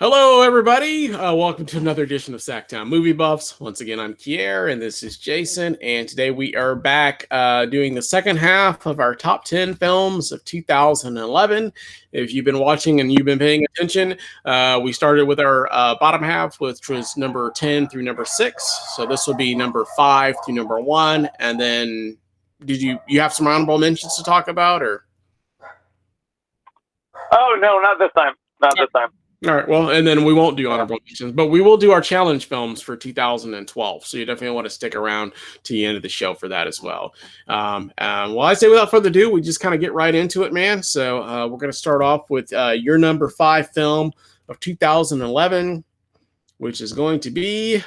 Hello, everybody. Welcome to another edition of SacTown Movie Buffs. Once again, I'm Kier, and this is Jason. And today we are back doing the second half of our top 10 films of 2011. If you've been watching and you've been paying attention, we started with our bottom half, which was number 10 through number 6. So this will be number 5 through number 1. And then, did you have some honorable mentions to talk about, or? Oh no, not this time. Not this time. All right, well, and then we won't do honorable mentions, but we will do our challenge films for 2012. So you definitely want to stick around to the end of the show for that as well. Well, I say without further ado, we just kind of get right into it, man. So we're going to start off with your number 5 film of 2011, which is going to be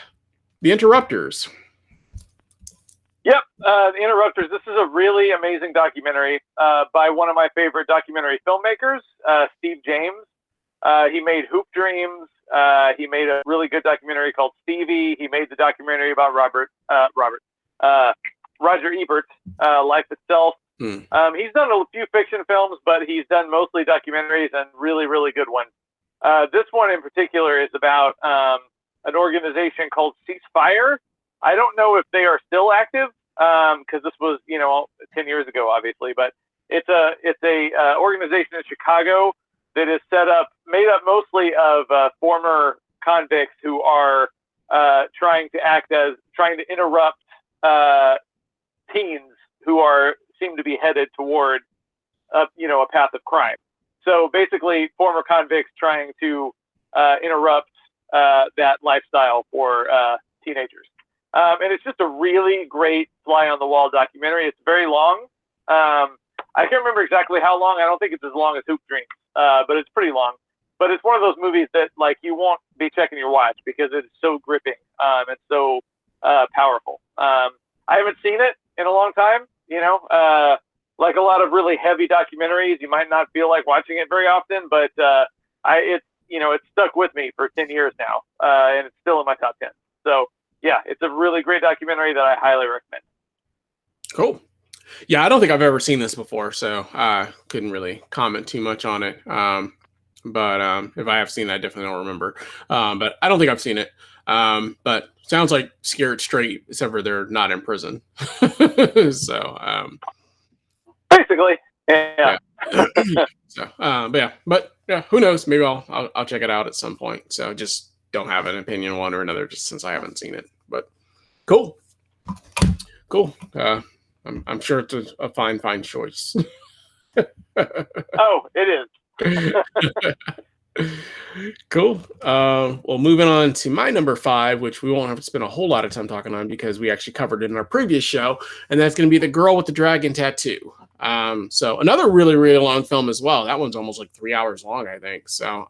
The Interrupters. Yep, The Interrupters. This is a really amazing documentary by one of my favorite documentary filmmakers, Steve James. He made Hoop Dreams. He made a really good documentary called Stevie. He made the documentary about Roger Ebert's life itself. He's done a few fiction films, but he's done mostly documentaries and really, really good ones. This one in particular is about an organization called Ceasefire. I don't know if they are still active because this was, 10 years ago, obviously, but it's a organization in Chicago that is made up mostly of former convicts who are trying to interrupt teens who seem to be headed toward a path of crime. So basically, former convicts trying to interrupt that lifestyle for teenagers. And it's just a really great fly-on-the-wall documentary. It's very long. I can't remember exactly how long. I don't think it's as long as Hoop Dreams. But it's pretty long. But it's one of those movies that you won't be checking your watch because it's so gripping and so powerful. I haven't seen it in a long time. Like a lot of really heavy documentaries, you might not feel like watching it very often, but it's stuck with me for 10 years now, and it's still in my top 10. So yeah, it's a really great documentary that I highly recommend. Cool. Yeah, I don't think I've ever seen this before, so I couldn't really comment too much on it. But if I have seen it, I definitely don't remember. But I don't think I've seen it. But sounds like Scared Straight, except for they're not in prison. So basically, yeah. But who knows? Maybe I'll check it out at some point. So just don't have an opinion one or another, just since I haven't seen it. But cool. I'm sure it's a fine choice. Oh, it is. Cool. Well, moving on to my number 5, which we won't have to spend a whole lot of time talking on because we actually covered it in our previous show, and that's going to be The Girl with the Dragon Tattoo. So another really, really long film as well. That one's almost like 3 hours long, I think. So,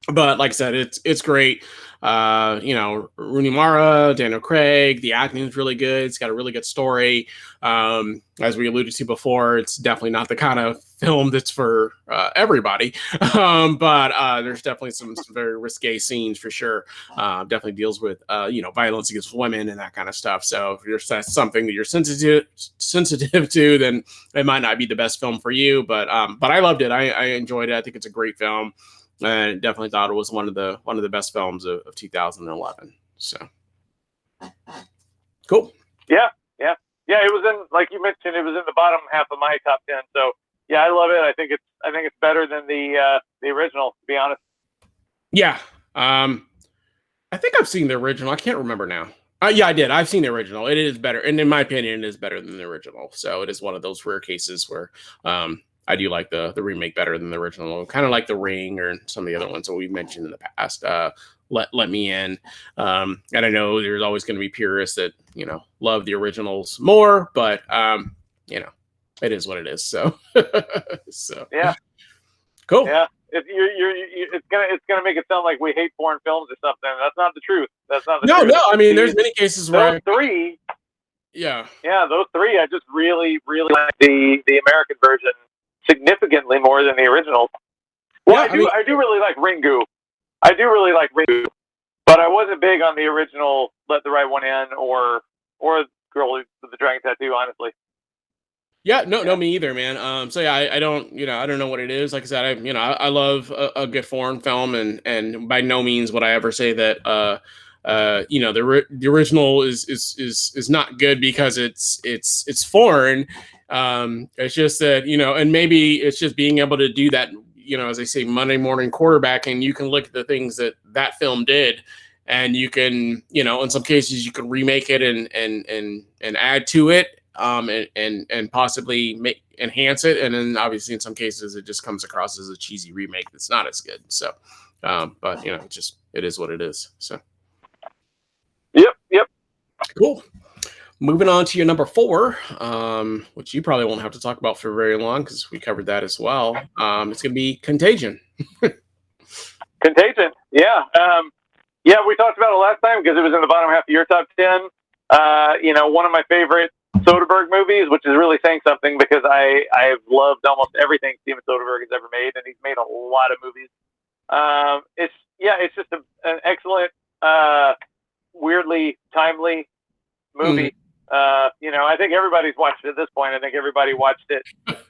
but like I said, it's great. Rooney Mara, Daniel Craig, the acting is really good. It's got a really good story. As we alluded to before, it's definitely not the kind of film that's for everybody. But there's definitely some very risque scenes for sure. Definitely deals with violence against women and that kind of stuff. So if that's something that you're sensitive to, then it might not be the best film for you. But I loved it. I enjoyed it. I think it's a great film. And definitely thought it was one of the best films of 2011. So cool. Yeah. It was in, like you mentioned, it was in the bottom half of my top 10. So yeah, I love it. I think it's better than the original, to be honest. Yeah. I think I've seen the original. I can't remember now. Yeah, I did. I've seen the original. It is better, and in my opinion, it is better than the original. So it is one of those rare cases where I do like the remake better than the original, kind of like The Ring or some of the other ones that we've mentioned in the past. Let Me In. And I know there's always going to be purists that, love the originals more, but, it is what it is. So, yeah. Cool. Yeah. It's gonna make it sound like we hate foreign films or something. That's not the truth. That's not the truth. No. I mean, there's many cases where those three. Yeah. Yeah, those three. I just really, really like the American version significantly more than the original. Well, yeah, I do really like Ringu. But I wasn't big on the original Let the Right One In or Girl with the Dragon Tattoo, honestly. Yeah, no, Yeah. no, me either, man. So yeah, I don't, I don't know what it is. Like I said, I love a good foreign film, and by no means would I ever say that, the original is not good because it's foreign. It's just that, and maybe it's just being able to do that, as I say, Monday morning quarterbacking. You can look at the things that film did, and you can, in some cases, you can remake it and add to it, and possibly make enhance it, and then obviously in some cases it just comes across as a cheesy remake that's not as good. So, but it is what it is. So Yep. Yep. cool. Moving on to your number four, which you probably won't have to talk about for very long because we covered that as well. It's going to be Contagion. Contagion. Yeah. Yeah, we talked about it last time because it was in the bottom half of your top 10. One of my favorite Soderbergh movies, which is really saying something because I've loved almost everything Steven Soderbergh has ever made, and he's made a lot of movies. It's just an excellent, weirdly timely movie. I think everybody's watched it at this point. I think everybody watched it,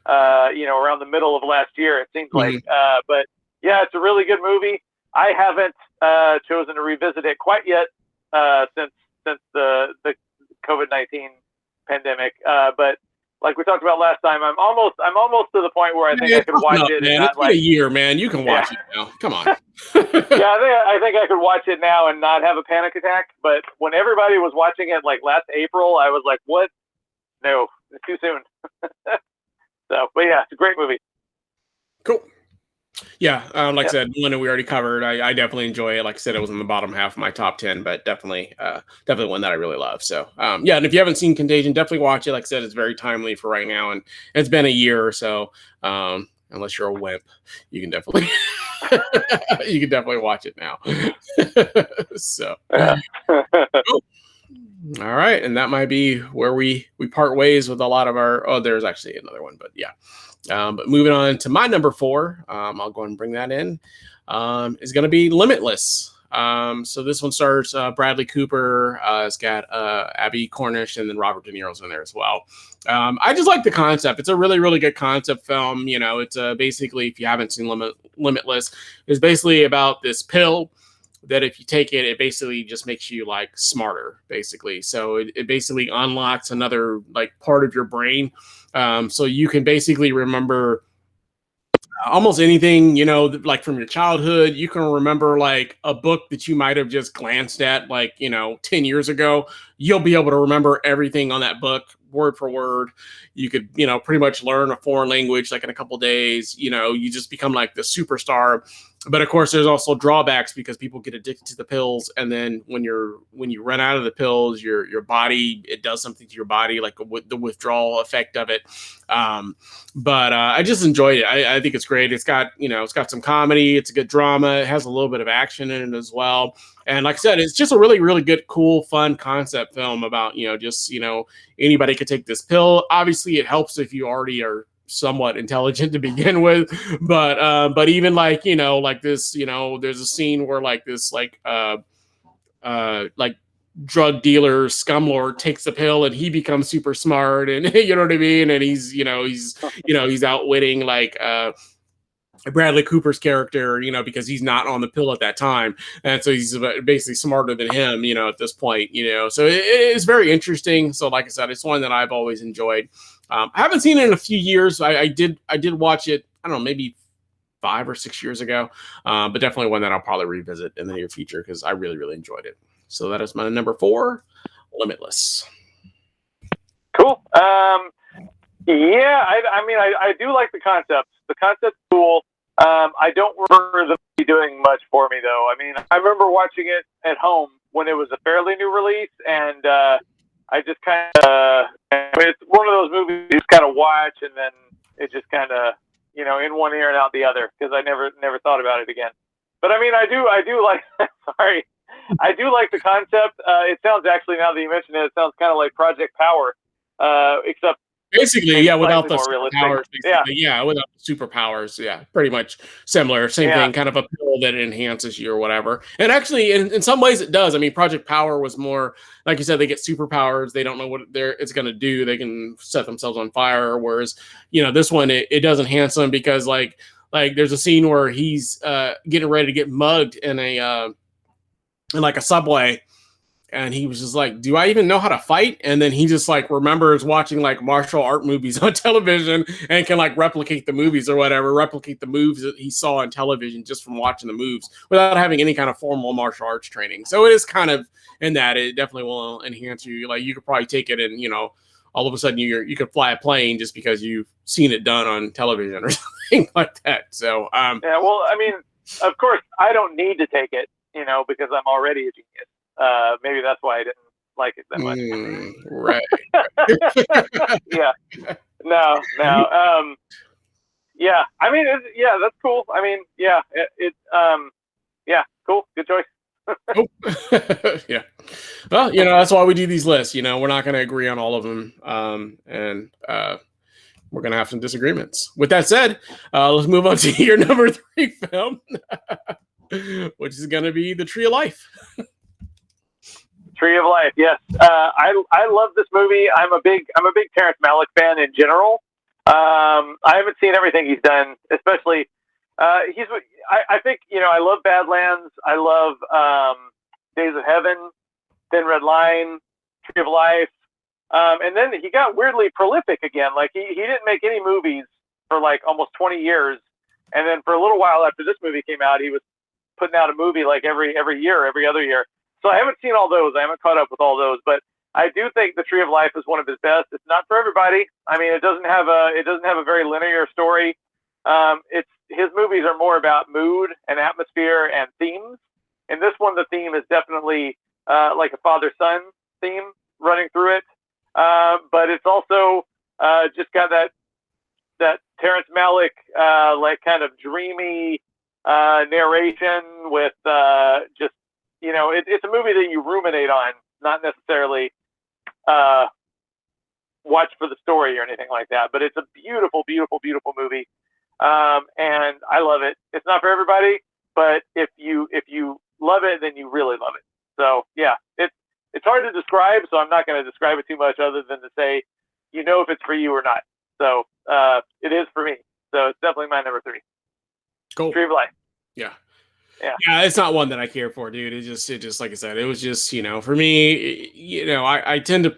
around the middle of last year, it seems like. But yeah, it's a really good movie. I haven't chosen to revisit it quite yet since the COVID-19 pandemic. But like we talked about last time, I'm almost to the point where I think I could watch it and man. not It's been a year, man. You can watch it now. Come on. I think I could watch it now and not have a panic attack. But when everybody was watching it like last April, I was like, "What? No, it's too soon." But yeah, it's a great movie. Cool. Yeah, like I said, one that we already covered. I definitely enjoy it. Like I said, it was in the bottom half of my top 10, but definitely one that I really love. So yeah, and if you haven't seen Contagion, definitely watch it. Like I said, it's very timely for right now, and it's been a year or so. Unless you're a wimp, you can definitely you can definitely watch it now. So Yeah. cool. All right, and that might be where we part ways with a lot of our. Oh, there's actually another one, but yeah. But moving on to my number four, I'll go ahead and bring that in. Is going to be Limitless. So this one stars Bradley Cooper. It's got Abby Cornish, and then Robert De Niro's in there as well. I just like the concept. It's a really, really good concept film. It's basically, if you haven't seen Limitless, it's basically about this pill that if you take it, it basically just makes you like smarter, basically. So it basically unlocks another like part of your brain. So you can basically remember almost anything, like from your childhood. You can remember like a book that you might have just glanced at like, 10 years ago. You'll be able to remember everything on that book word for word. You could, pretty much learn a foreign language like in a couple days. You just become like the superstar. But of course, there's also drawbacks because people get addicted to the pills, and then when you run out of the pills, your body, it does something to your body, like the withdrawal effect of it. But I just enjoyed it. I think it's great. It's got some comedy. It's a good drama. It has a little bit of action in it as well. And like I said, it's just a really, really good, cool, fun concept film about, anybody could take this pill. Obviously, it helps if you already are somewhat intelligent to begin with, but even like, like this, there's a scene where like this like drug dealer scumlord takes the pill and he becomes super smart, and you know what I mean, and he's outwitting like Bradley Cooper's character, because he's not on the pill at that time. And so he's basically smarter than him, at this point, so it is very interesting. So like I said, it's one that I've always enjoyed. I haven't seen it in a few years. I did watch it, I don't know, maybe 5 or 6 years ago, but definitely one that I'll probably revisit in the near future because I really, really enjoyed it. So that is my number 4, Limitless. Cool. Yeah, I do like the concept. The concept's cool. I don't remember the movie doing much for me, though. I mean, I remember watching it at home when it was a fairly new release, and I just kind of, it's one of those movies you just kind of watch, and then it just kind of, in one ear and out the other, because I never thought about it again. But I mean, I do like, sorry, I do like the concept. It sounds actually, now that you mention it, it sounds kind of like Project Power, except Basically, maybe yeah, slightly without the more realistic. superpowers, Yeah, basically, yeah, without the superpowers, yeah, pretty much similar, same yeah, thing, kind of a pill that enhances you or whatever. And actually, in some ways, it does. I mean, Project Power was more, like you said, they get superpowers, they don't know what it's going to do, they can set themselves on fire. Whereas, this one, it does enhance them because, like there's a scene where he's getting ready to get mugged in like a subway, and he was just like, do I even know how to fight? And then he just like remembers watching like martial art movies on television and can like replicate the movies or whatever, replicate the moves that he saw on television just from watching the moves without having any kind of formal martial arts training. So it is kind of in that it definitely will enhance you. Like you could probably take it and, all of a sudden you could fly a plane just because you've seen it done on television or something like that. So, yeah. Well, I mean, of course, I don't need to take it, because I'm already a genius. Maybe that's why I didn't like it that much. Right. Yeah. No. Yeah. I mean, yeah, that's cool. I mean, yeah, yeah, cool. Good choice. Oh. Yeah. Well, that's why we do these lists. We're not going to agree on all of them. And we're going to have some disagreements. With that said, let's move on to your number 3 film, which is going to be The Tree of Life. Tree of Life, yes. I love this movie. I'm a big Terrence Malick fan in general. I haven't seen everything he's done, especially I think I love Badlands. I love Days of Heaven, Thin Red Line, Tree of Life, and then he got weirdly prolific again. Like he didn't make any movies for like almost 20 years, and then for a little while after this movie came out, he was putting out a movie like every year, every other year. So I haven't seen all those. I haven't caught up with all those, but I do think The Tree of Life is one of his best. It's not for everybody. I mean, it doesn't have a very linear story. It's his movies are more about mood and atmosphere and themes. In this one, the theme is definitely like a father-son theme running through it, but it's also just got that Terrence Malick like kind of dreamy narration with just it's a movie that you ruminate on, not necessarily watch for the story or anything like that. But it's a beautiful, beautiful, beautiful movie, and I love it. It's not for everybody, but if you love it, then you really love it. So yeah, it's hard to describe, so I'm not going to describe it too much, other than to say, if it's for you or not. So it is for me. So it's definitely my number 3. Cool. Tree of Life. Yeah. Yeah, it's not one that I care for, dude. It just like I said, it was just, for me, I tend to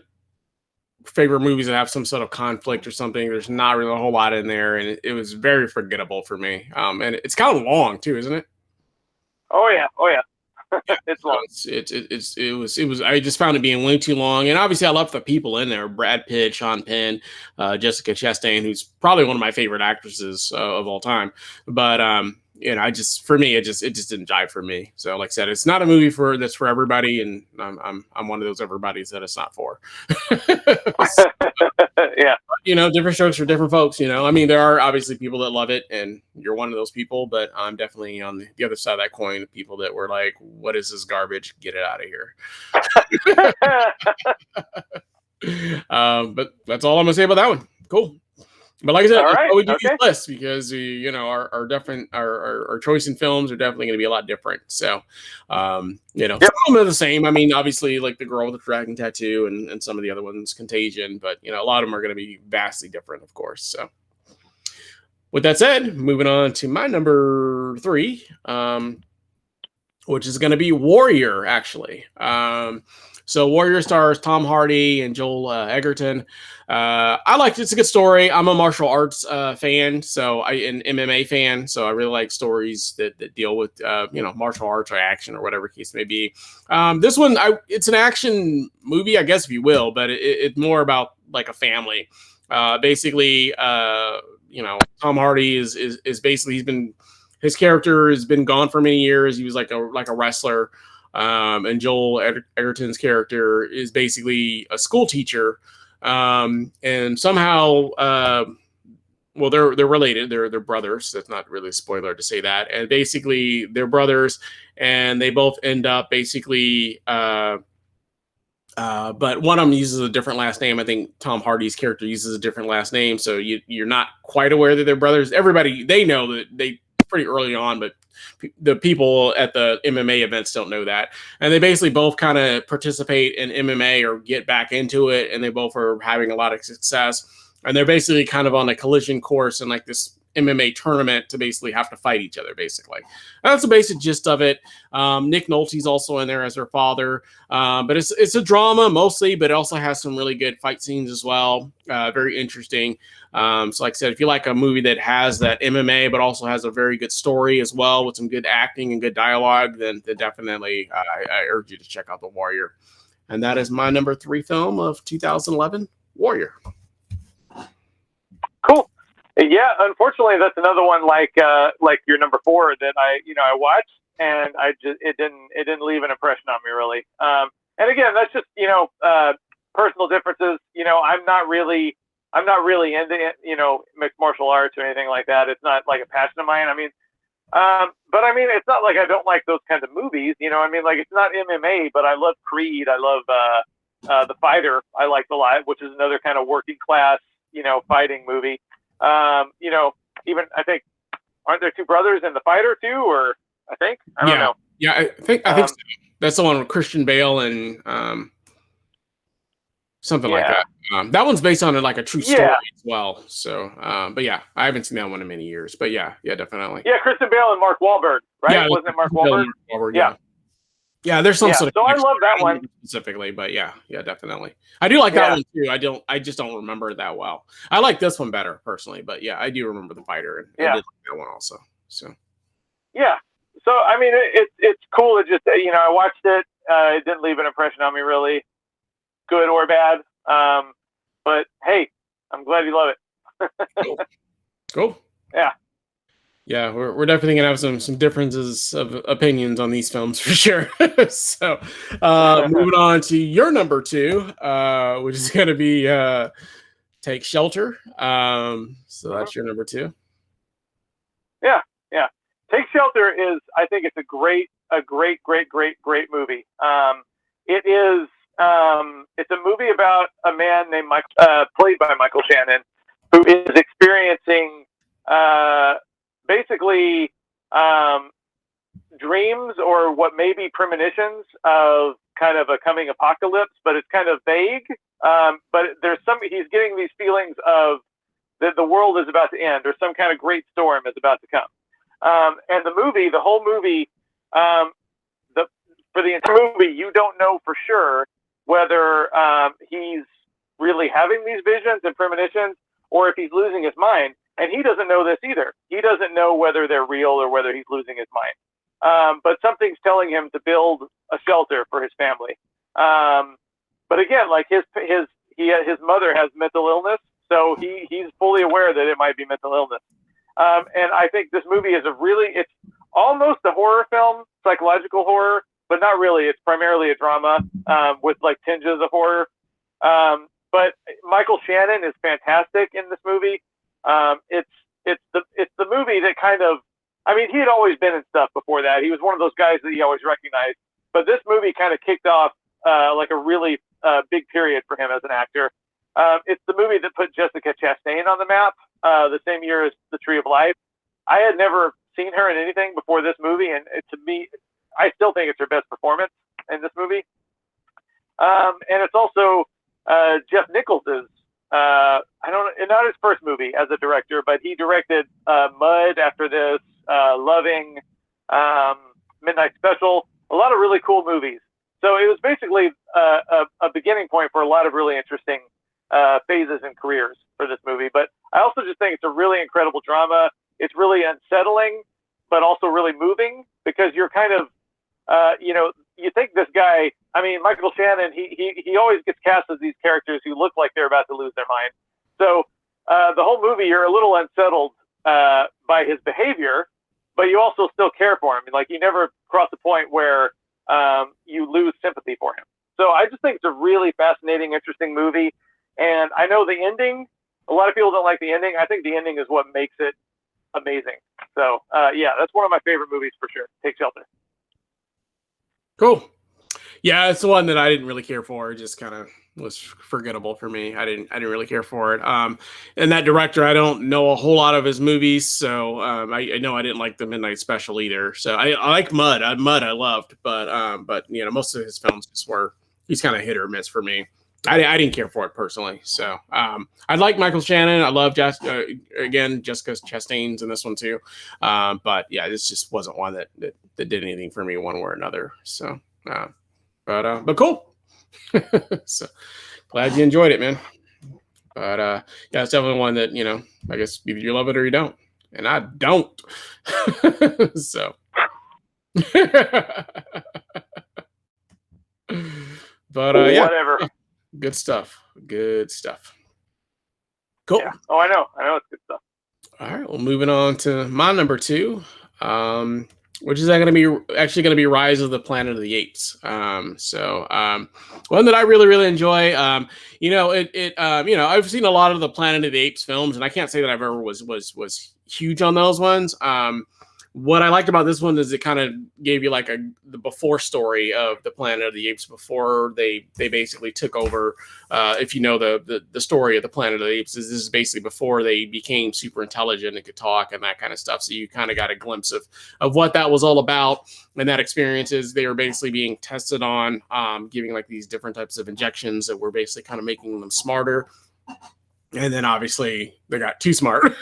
favor movies that have some sort of conflict or something. There's not really a whole lot in there, and it was very forgettable for me. And it's kind of long too, isn't it? Oh yeah. It's long. It was. I just found it being way too long, and obviously I love the people in there: Brad Pitt, Sean Penn, Jessica Chastain, who's probably one of my favorite actresses of all time. But for me, it just didn't jive for me. So, like I said, it's not a movie that's for everybody, and I'm one of those everybody's that it's not for. Yeah. Different strokes for different folks. I mean, there are obviously people that love it, and you're one of those people. But I'm definitely on the other side of that coin of people that were like, "What is this garbage? Get it out of here." But that's all I'm gonna say about that one. Cool. But like I said, that's why we do these lists, because our different our choice in films are definitely going to be a lot different. So, some of them are the same. I mean, obviously, like The Girl with the Dragon Tattoo and some of the other ones, Contagion, but a lot of them are going to be vastly different, of course. So, with that said, moving on to my number 3, which is going to be Warrior, actually. So Warrior stars Tom Hardy and Joel Egerton. I liked it. It's a good story. I'm a martial arts fan, an MMA fan, so I really like stories that deal with martial arts or action or whatever case may be. This one, it's an action movie, I guess, if you will, but it's more about like a family. Basically, Tom Hardy is basically his character has been gone for many years. He was like a wrestler. And Joel Egerton's character is basically a school teacher, and somehow, well, they're related. They're brothers. That's not really a spoiler to say that. And basically, they're brothers, and they both end up basically But one of them uses a different last name. I think Tom Hardy's character uses a different last name, so you're not quite aware that they're brothers. Everybody, they know that they pretty early on, but the people at the MMA events don't know that. And they basically both kind of participate in MMA or get back into it, and they both are having a lot of success. And they're basically kind of on a collision course in like this MMA tournament to basically have to fight each other, basically. And that's the basic gist of it. Nick Nolte's also in there as their father. But it's a drama mostly, but it also has some really good fight scenes as well. Very interesting. So like I said, if you like a movie that has that MMA, but also has a very good story as well with some good acting and good dialogue, then definitely I urge you to check out The Warrior. And that is my number 3 film of 2011, Warrior. Cool. Yeah, unfortunately, that's another one like your number 4 that I watched, and it didn't leave an impression on me really. And again, that's just personal differences. I'm not really into mixed martial arts or anything like that. It's not like a passion of mine. I mean, but I mean, it's not like I don't like those kinds of movies. I mean, like it's not MMA, but I love Creed. I love The Fighter. I liked a lot, which is another kind of working class fighting movie. Even I think aren't there 2 brothers in The Fighter too, or I don't know. Yeah, I think so. That's the one with Christian Bale and something like that. That one's based on like a true story as well. So, but yeah, I haven't seen that one in many years. But yeah, definitely. Yeah, Christian Bale and Mark Wahlberg, right? Yeah, wasn't it Mark Wahlberg? Yeah, there's some sort of. So I love that one specifically, but yeah, definitely. I do like that one too. I just don't remember it that well. I like this one better personally, but yeah, I do remember The Fighter and I did like that one also. So yeah, so I mean, it's cool. It just I watched it. It didn't leave an impression on me really, good or bad. But hey, I'm glad you love it. Cool. Yeah. Yeah, we're definitely gonna have some differences of opinions on these films for sure. So, moving on to your number 2, which is gonna be Take Shelter. So that's your number 2. Yeah. Take Shelter is, I think it's a great movie. It is. It's a movie about a man named Mike, played by Michael Shannon, who is experiencing basically dreams or what may be premonitions of kind of a coming apocalypse, but it's kind of vague. But he's getting these feelings of that the world is about to end or some kind of great storm is about to come. And the whole movie, for the entire movie, you don't know for sure whether he's really having these visions and premonitions or if he's losing his mind. And he doesn't know this either. He doesn't know whether they're real or whether he's losing his mind. But something's telling him to build a shelter for his family. But again, like his mother has mental illness, so he's fully aware that it might be mental illness. And I think this movie is it's almost a horror film, psychological horror, but not really. It's primarily a drama with like tinges of horror. But Michael Shannon is fantastic in this movie. It's the movie that kind of, I mean, he had always been in stuff before that. He was one of those guys that you always recognized. But this movie kind of kicked off like a really big period for him as an actor. It's the movie that put Jessica Chastain on the map the same year as The Tree of Life. I had never seen her in anything before this movie, and to me, I still think it's her best performance in this movie. And it's also Jeff Nichols's, not his first movie as a director, but he directed Mud after this, Loving, Midnight Special, a lot of really cool movies. So it was basically a beginning point for a lot of really interesting phases and careers for this movie. But I also just think it's a really incredible drama. It's really unsettling, but also really moving because you're kind of, you think this guy, I mean, Michael Shannon, he always gets cast as these characters who look like they're about to lose their mind. So the whole movie, you're a little unsettled by his behavior, but you also still care for him. Like you never cross the point where you lose sympathy for him. So I just think it's a really fascinating, interesting movie. And I know the ending, a lot of people don't like the ending. I think the ending is what makes it amazing. So yeah, that's one of my favorite movies for sure. Take Shelter. Cool. Yeah, it's the one that I didn't really care for. It just kind of was forgettable for me. I didn't really care for it. And that director, I don't know a whole lot of his movies, so I know I didn't like the Midnight Special either. So I like Mud. Mud I loved, but most of his films just were he's kind of hit or miss for me. I didn't care for it personally. So I like Michael Shannon. I love again Jessica Chastain's in this one too. But yeah, this just wasn't one that did anything for me one way or another. So. But cool. So glad you enjoyed it, man. But yeah, it's definitely one that I guess either you love it or you don't, and I don't. So, but yeah, Whatever. good stuff. Good stuff. Cool. Yeah. Oh, I know it's good stuff. All right. Well, moving on to my number two. Which is going to be actually going to be Rise of the Planet of the Apes. One that I really, really enjoy. I've seen a lot of the Planet of the Apes films, and I can't say that I've ever was huge on those ones. What I liked about this one is it kind of gave you like the before story of the Planet of the Apes before they basically took over. If you know the story of the Planet of the Apes, this is basically before they became super intelligent and could talk and that kind of stuff. So you kind of got a glimpse of what that was all about. And that experience is they were basically being tested on, giving like these different types of injections that were basically kind of making them smarter. And then obviously they got too smart.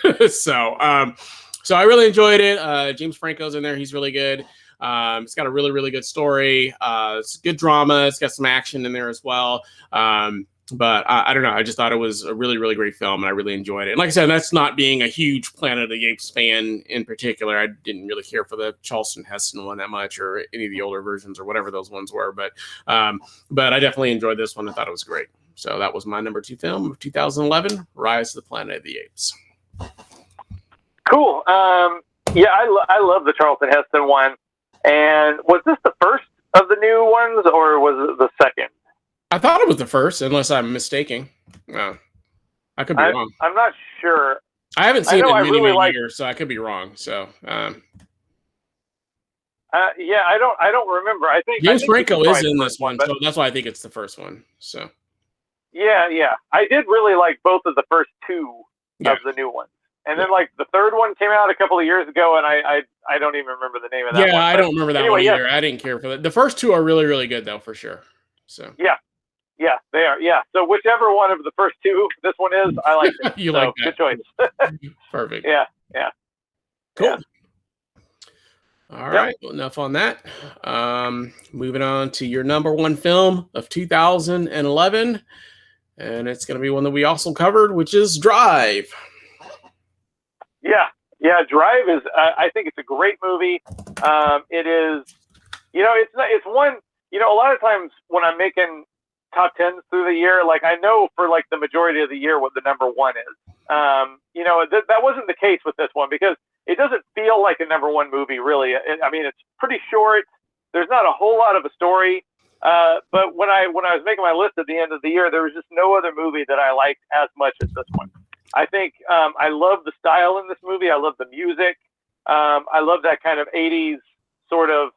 So I really enjoyed it. James Franco's in there. He's really good. It's got a really, really good story. It's good drama. It's got some action in there as well. But I don't know. I just thought it was a really, really great film, and I really enjoyed it. And like I said, that's not being a huge Planet of the Apes fan in particular. I didn't really care for the Charlton Heston one that much, or any of the older versions, or whatever those ones were. But I definitely enjoyed this one. I thought it was great. So that was my number two film of 2011, Rise of the Planet of the Apes. Cool. Yeah, I love the Charlton Heston one. And was this the first of the new ones, or was it the second? I thought it was the first, unless I'm mistaken. I could be wrong. I'm not sure. I haven't seen it in many years, so I could be wrong. So, yeah, I don't remember. I think James Franco is in this one, so that's why I think it's the first one. So, yeah, I did really like both of the first two of the new ones. And then, like, the third one came out a couple of years ago, and I don't even remember the name of that one. Yeah, I don't remember that one either. I didn't care for that. The first two are really, really good, though, for sure. So yeah, they are. Yeah, so whichever one of the first two this one is, I like it. You like that. Good choice. Perfect. Yeah. Cool. Yeah. All right, well, enough on that. Moving on to your number one film of 2011, and it's going to be one that we also covered, which is Drive. Yeah, Drive is. I think it's a great movie. It is. It's one. A lot of times when I'm making top tens through the year, like I know for like the majority of the year what the number one is. That wasn't the case with this one because it doesn't feel like a number one movie really. It's pretty short. There's not a whole lot of a story. But when I was making my list at the end of the year, there was just no other movie that I liked as much as this one. I think I love the style in this movie. I love the music. I love that kind of 80s sort of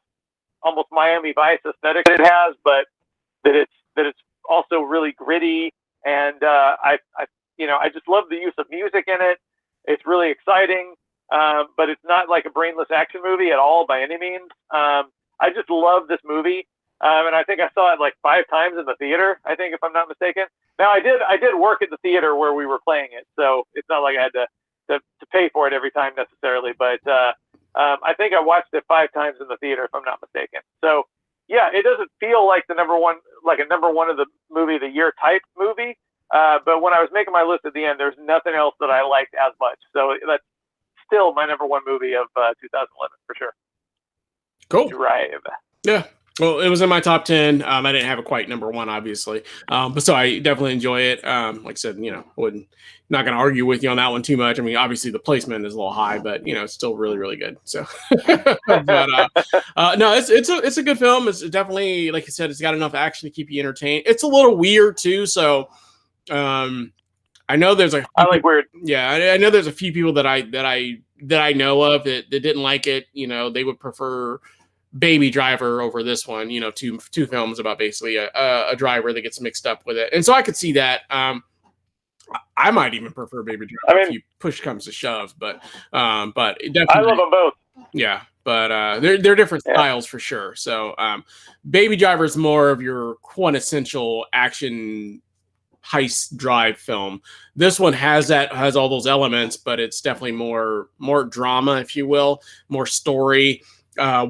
almost Miami Vice aesthetic that it has, but that it's also really gritty. And I just love the use of music in it. It's really exciting, but it's not like a brainless action movie at all by any means. I just love this movie. And I think I saw it like 5 times in the theater, I think, if I'm not mistaken. Now, I did work at the theater where we were playing it, so it's not like I had to pay for it every time necessarily. But I think I watched it 5 times in the theater, if I'm not mistaken. So, yeah, it doesn't feel like a number one of the movie of the year type movie. But when I was making my list at the end, there's nothing else that I liked as much. So that's still my number one movie of 2011 for sure. Cool. Drive. Yeah. Well, it was in my top 10. I didn't have it quite number one, obviously. But so I definitely enjoy it. Like I said, not going to argue with you on that one too much. I mean, obviously the placement is a little high, but it's still really, really good. So, but no, it's a good film. It's definitely, like I said, it's got enough action to keep you entertained. It's a little weird too. So, I know there's I like weird. Yeah, I know there's a few people that I know of that didn't like it. They would prefer Baby Driver over this one. You know, two films about basically a driver that gets mixed up with it, and so I could see that. I might even prefer Baby Driver if you push comes to shove, but definitely, I love them both. Yeah, but they're different styles for sure. So Baby Driver is more of your quintessential action heist drive film. This one has all those elements, but it's definitely more drama, if you will, more story,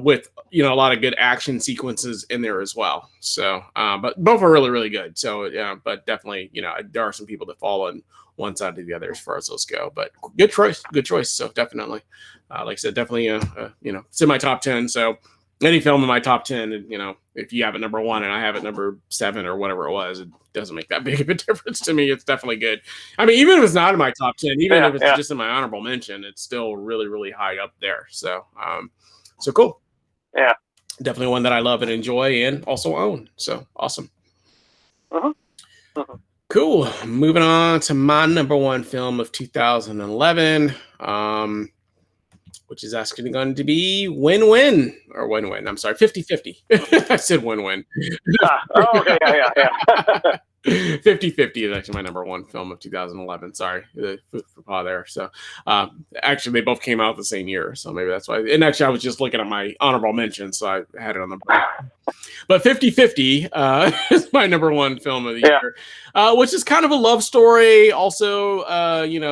with a lot of good action sequences in there as well. So but both are really, really good. So yeah, but definitely, there are some people that fall on one side or the other as far as those go, but good choice. So definitely, like I said, definitely it's in my top 10. So any film in my top 10, if you have it number 1 and I have it number 7 or whatever it was, it doesn't make that big of a difference to me. It's definitely good. I mean, even if it's not in my top 10, even if it's just in my honorable mention, it's still really, really high up there. So so cool. Yeah, definitely one that I love and enjoy and also own. So awesome. Cool. Moving on to my number 1 film of 2011, which is actually going to be WinWin or WinWin. I'm sorry, 50-50. I said WinWin. Okay, yeah. 50-50 is actually my number 1 film of 2011. Sorry, the faux there. So actually, they both came out the same year, so maybe that's why. And actually, I was just looking at my honorable mentions, so I had it on the break. But 50-50 is my number 1 film of the year, which is kind of a love story. Also,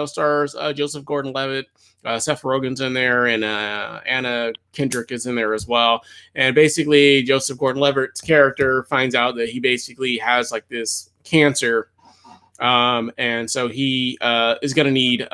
stars Joseph Gordon-Levitt. Seth Rogen's in there, and Anna Kendrick is in there as well. And basically, Joseph Gordon-Levitt's character finds out that he basically has like this cancer, and so he is going to need.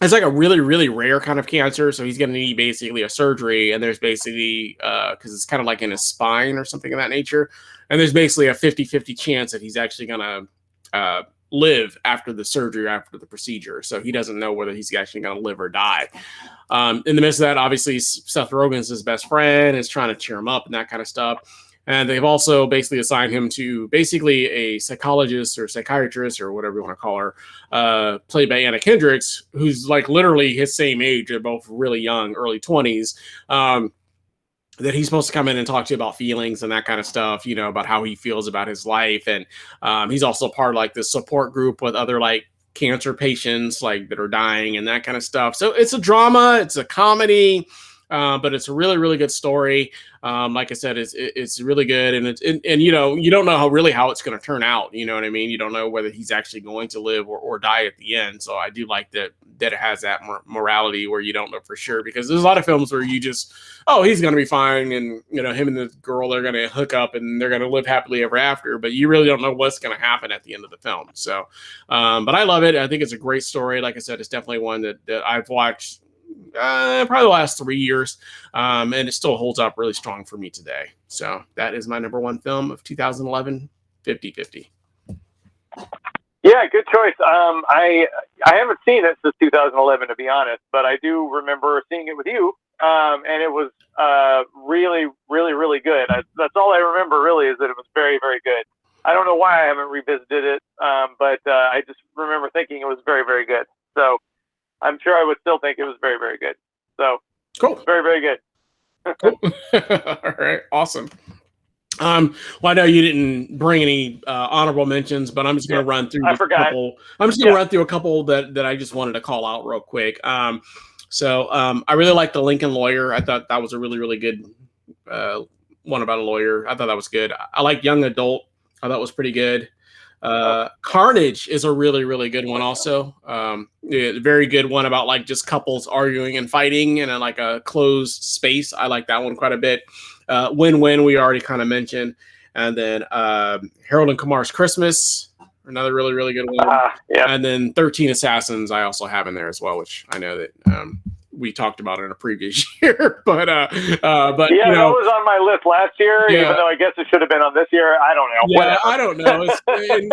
It's like a really, really rare kind of cancer, so he's going to need basically a surgery. And there's basically because it's kind of like in his spine or something of that nature, and there's basically a 50-50 chance that he's actually going to live after the surgery, after the procedure. So he doesn't know whether he's actually going to live or die. In the midst of that, obviously, Seth Rogen's his best friend, is trying to cheer him up and that kind of stuff. And they've also basically assigned him to basically a psychologist or psychiatrist or whatever you want to call her, played by Anna Kendrick, who's like literally his same age. They're both really young, early 20s. That he's supposed to come in and talk to you about feelings and that kind of stuff, about how he feels about his life. And he's also part of like this support group with other like cancer patients like that are dying and that kind of stuff. So it's a drama, it's a comedy, but it's a really, really good story. Like I said, it's really good, and you don't know how it's going to turn out. You know what I mean? You don't know whether he's actually going to live or die at the end. So I do like that it has that morality where you don't know for sure, because there's a lot of films where you just, he's going to be fine, and him and the girl, they're going to hook up and they're going to live happily ever after, but you really don't know what's going to happen at the end of the film. So, but I love it. I think it's a great story. Like I said, it's definitely one that I've watched probably the last 3 years, and it still holds up really strong for me today. So that is my number 1 film of 2011, 50-50. Yeah, good choice. I haven't seen it since 2011, to be honest, but I do remember seeing it with you, and it was really, really, really good. That's all I remember, really, is that it was very, very good. I don't know why I haven't revisited it, but I just remember thinking it was very, very good. So I'm sure I would still think it was very, very good. So cool. Very, very good. Cool. All right. Awesome. Well, I know you didn't bring any honorable mentions, but I'm just going to run through. I'm just going to run through a couple that I just wanted to call out real quick. So I really liked The Lincoln Lawyer. I thought that was a really, really good one about a lawyer. I thought that was good. I like Young Adult. I thought was pretty good. Carnage is a really, really good one also. Very good one about like just couples arguing and fighting in like a closed space. I like that one quite a bit. WinWin, we already kind of mentioned. And then Harold and Kumar's Christmas, another really, really good one. And then 13 Assassins I also have in there as well, which I know that we talked about in a previous year, but that was on my list last year, even though I guess it should have been on this year. I don't know. Yeah, I don't know.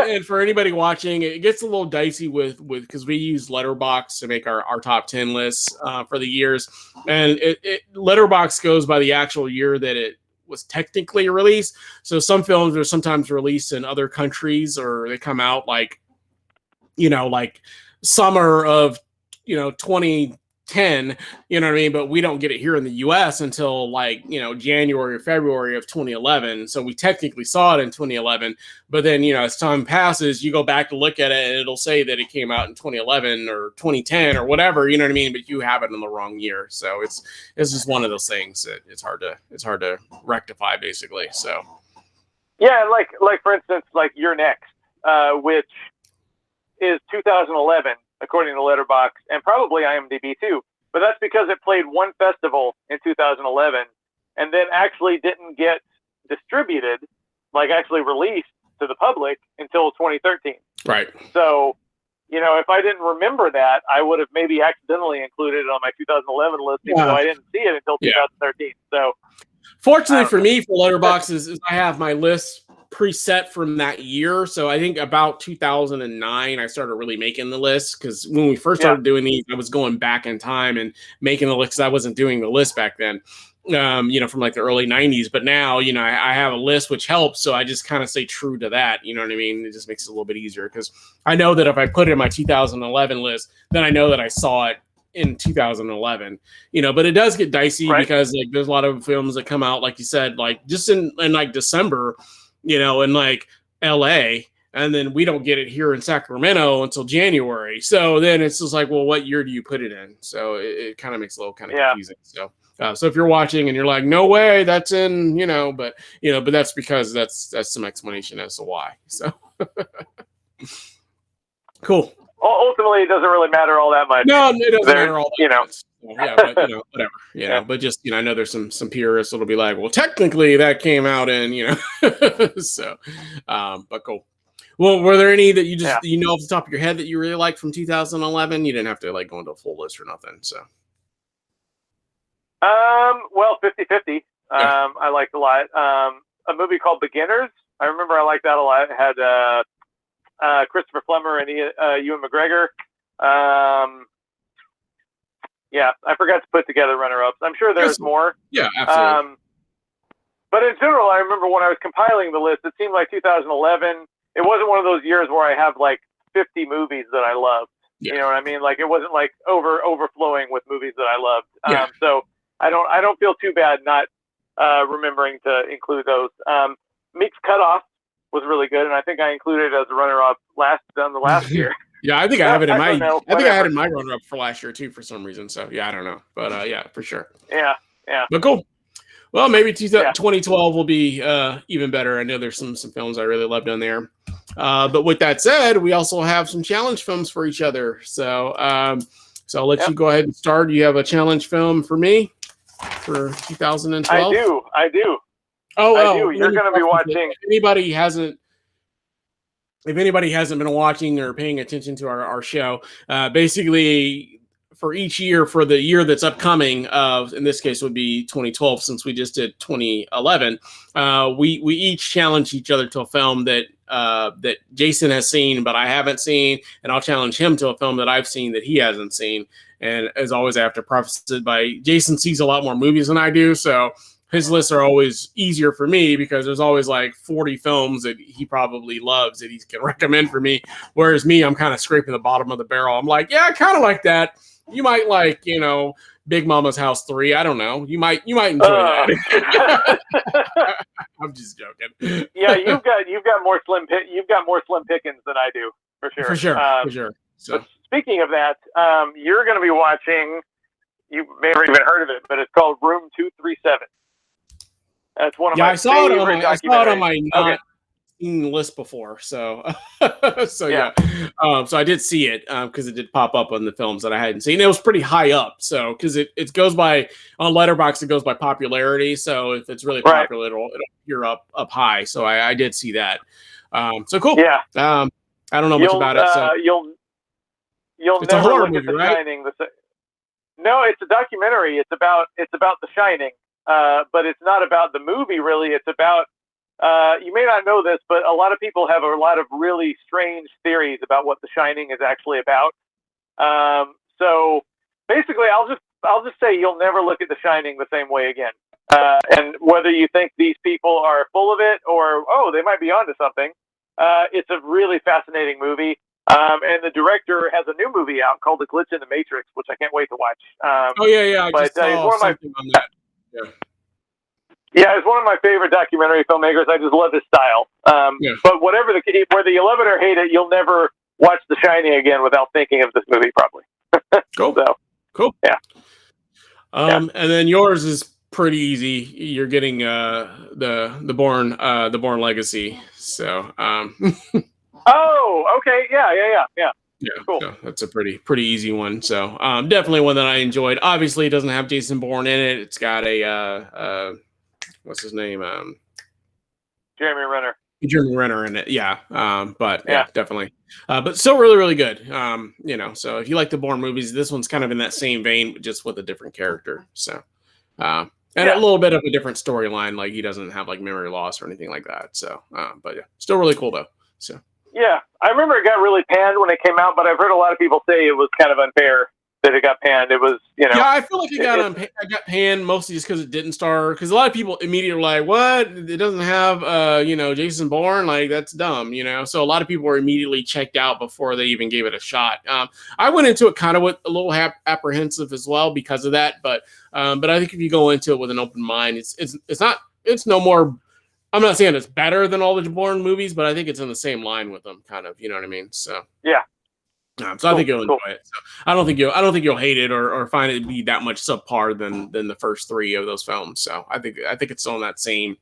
And for anybody watching, it gets a little dicey with because we use Letterboxd to make our top 10 lists for the years, and Letterboxd goes by the actual year that it was technically released. So some films are sometimes released in other countries, or they come out like summer of 20 10, you know what I mean? But we don't get it here in the US until like, January or February of 2011. So we technically saw it in 2011. But then, as time passes, you go back to look at it and it'll say that it came out in 2011 or 2010 or whatever, you know what I mean? But you have it in the wrong year. So it's just one of those things that it's hard to rectify, basically. So yeah, like for instance, like You're Next, which is 2011 according to Letterboxd and probably IMDb too. But that's because it played one festival in 2011 and then actually didn't get distributed, like actually released to the public until 2013. Right. So, if I didn't remember that, I would have maybe accidentally included it on my 2011 list, even though I didn't see it until 2013. So, fortunately for me, for Letterboxd, is I have my list preset from that year. So I think about 2009, I started really making the list, because when we first started doing these, I was going back in time and making the list, because I wasn't doing the list back then, from like the early 90s. But now, I have a list, which helps. So I just kind of stay true to that. You know what I mean? It just makes it a little bit easier, because I know that if I put it in my 2011 list, then I know that I saw it in 2011, but it does get dicey, because like there's a lot of films that come out, like you said, like just in like December, in like LA, and then we don't get it here in Sacramento until January. So then it's just like, well, what year do you put it in? So it kind of makes it a little kind of confusing. So so if you're watching and you're like, no way, that's in, but that's because that's some explanation as to why. So cool. Ultimately, it doesn't really matter all that much. No, it doesn't matter all that much. Yeah, but whatever. But just I know there's some purists that'll be like, well, technically that came out in so, but cool. Well, were there any that you just off the top of your head that you really liked from 2011? You didn't have to like go into a full list or nothing. So, well, 50-50. I liked a lot. A movie called Beginners. I remember I liked that a lot. It had Christopher Plummer and Ewan McGregor. I forgot to put together runner-ups. I'm sure there's more. Yeah, absolutely. But in general, I remember when I was compiling the list, it seemed like 2011, it wasn't one of those years where I have like 50 movies that I loved. Yeah. You know what I mean? Like it wasn't like overflowing with movies that I loved. So I don't feel too bad not remembering to include those. Meek's Cutoff was really good, and I think I included it as a runner-up the last year. Yeah, I think I have it in my. I think I had it in my runner-up for last year too, for some reason. So I don't know, but yeah, for sure. Yeah. But cool. Well, maybe 2012 will be even better. I know there's some films I really loved on there. But with that said, we also have some challenge films for each other. So I'll let you go ahead and start. You have a challenge film for me for 2012? I do. Oh, I do. You're going to be watching. If anybody hasn't been watching or paying attention to our show, basically for each year, for the year that's upcoming, in this case would be 2012, since we just did 2011, we each challenge each other to a film that Jason has seen but I haven't seen, and I'll challenge him to a film that I've seen that he hasn't seen. And as always, I have to preface it by Jason sees a lot more movies than I do, so his lists are always easier for me, because there's always like 40 films that he probably loves that he can recommend for me. Whereas me, I'm kind of scraping the bottom of the barrel. I'm like, yeah, I kind of like that. You might like, Big Mama's House 3. I don't know. You might enjoy that. I'm just joking. Yeah, you've got more slim pickings than I do, for sure. For sure. So, but speaking of that, you're going to be watching. You may have even heard of it, but it's called Room 237. That's one of my favorite documentaries. I saw it on my not seen list before, so so I did see it because it did pop up on the films that I hadn't seen. It was pretty high up, so because it goes by on Letterboxd, it goes by popularity. So if it's really popular, it'll appear up high. So I did see that. So cool. Yeah. I don't know much about it. So you'll it's never a horror look movie, at The right? Shining. No, it's a documentary. It's about The Shining, but it's not about the movie really. It's about you may not know this, but a lot of people have a lot of really strange theories about what The Shining is actually about. So basically, I'll just say you'll never look at The Shining the same way again. And whether you think these people are full of it or they might be onto something, it's a really fascinating movie. And the director has a new movie out called The Glitch in the Matrix, which I can't wait to watch. Oh yeah, I but just he's saw one of my something on that. Yeah. Yeah, he's one of my favorite documentary filmmakers. I just love his style. Yeah. But whether you love it or hate it, you'll never watch The Shining again without thinking of this movie, probably. Cool. So, cool. Yeah. And then yours is pretty easy. You're getting the Born Legacy. So Oh, okay. Yeah. yeah, Cool. so that's a pretty easy one. So definitely one that I enjoyed. Obviously, it doesn't have Jason Bourne in it. It's got a what's his name? Jeremy Renner. Jeremy Renner in it. Yeah. But yeah, definitely. But still really good. So if you like the Bourne movies, this one's kind of in that same vein, just with a different character. So and a little bit of a different storyline. Like he doesn't have like memory loss or anything like that. So but yeah, still really cool though. So yeah, I remember it got really panned when it came out, but I've heard a lot of people say it was kind of unfair that it got panned. It was, yeah, I feel like it got panned mostly just because it didn't star. Because a lot of people immediately were like, "What? It doesn't have Jason Bourne? Like that's dumb." So a lot of people were immediately checked out before they even gave it a shot. I went into it kind of with a little apprehensive as well because of that, but I think if you go into it with an open mind, it's no more. I'm not saying it's better than all the Bourne movies, but I think it's in the same line with them, kind of. You know what I mean? So yeah. So I think you'll enjoy it. So I don't think you'll hate it or find it to be that much subpar than the first three of those films. So I think it's on that same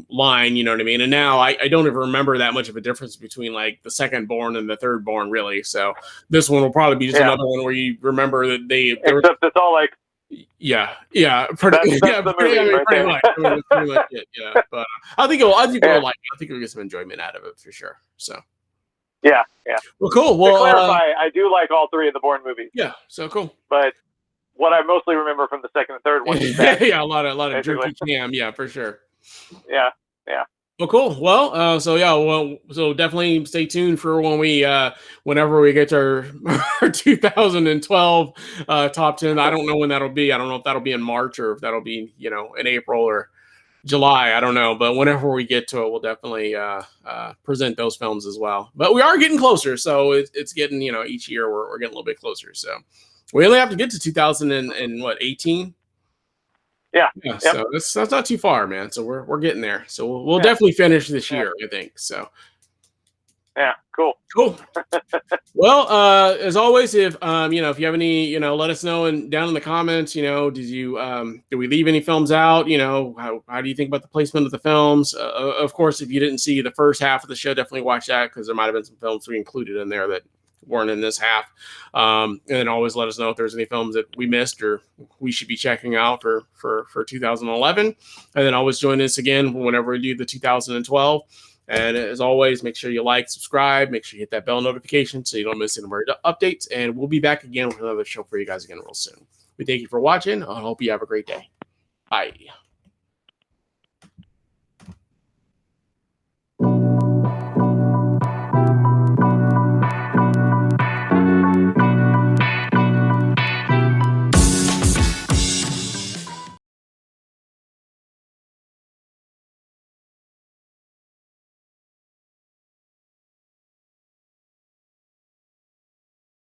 line. You know what I mean? And now I don't even remember that much of a difference between like the second Bourne and the third Bourne, really. So this one will probably be just another one where you remember that Except it's all like. Yeah, that's the movie right pretty there. much it. Yeah, but I think you'll get some enjoyment out of it for sure. So. Yeah. Well, cool. Well, to clarify, I do like all three of the Bourne movies. Yeah, so cool. But what I mostly remember from the second and third one is a lot of jerky cam. Yeah, for sure. Yeah. Well, cool. Well, so definitely stay tuned for when whenever we get to our 2012 top 10. I don't know when that'll be. I don't know if that'll be in March or if that'll be in April or July. I don't know, but whenever we get to it, we'll definitely present those films as well. But we are getting closer, so it's getting each year we're getting a little bit closer. So we only have to get to 2018. Yeah. So that's not too far, man. So we're getting there. So we'll definitely finish this year, I think. So yeah, cool. Well, as always, if if you have any, let us know down in the comments. Did we leave any films out? How do you think about the placement of the films? Of course, if you didn't see the first half of the show, definitely watch that because there might have been some films we included in there that weren't in this half. And then always let us know if there's any films that we missed or we should be checking out for 2011. And then always join us again whenever we do the 2012. And as always, make sure you like, subscribe, make sure you hit that bell notification so you don't miss any more updates. And we'll be back again with another show for you guys again real soon. We thank you for watching. I hope you have a great day. Bye.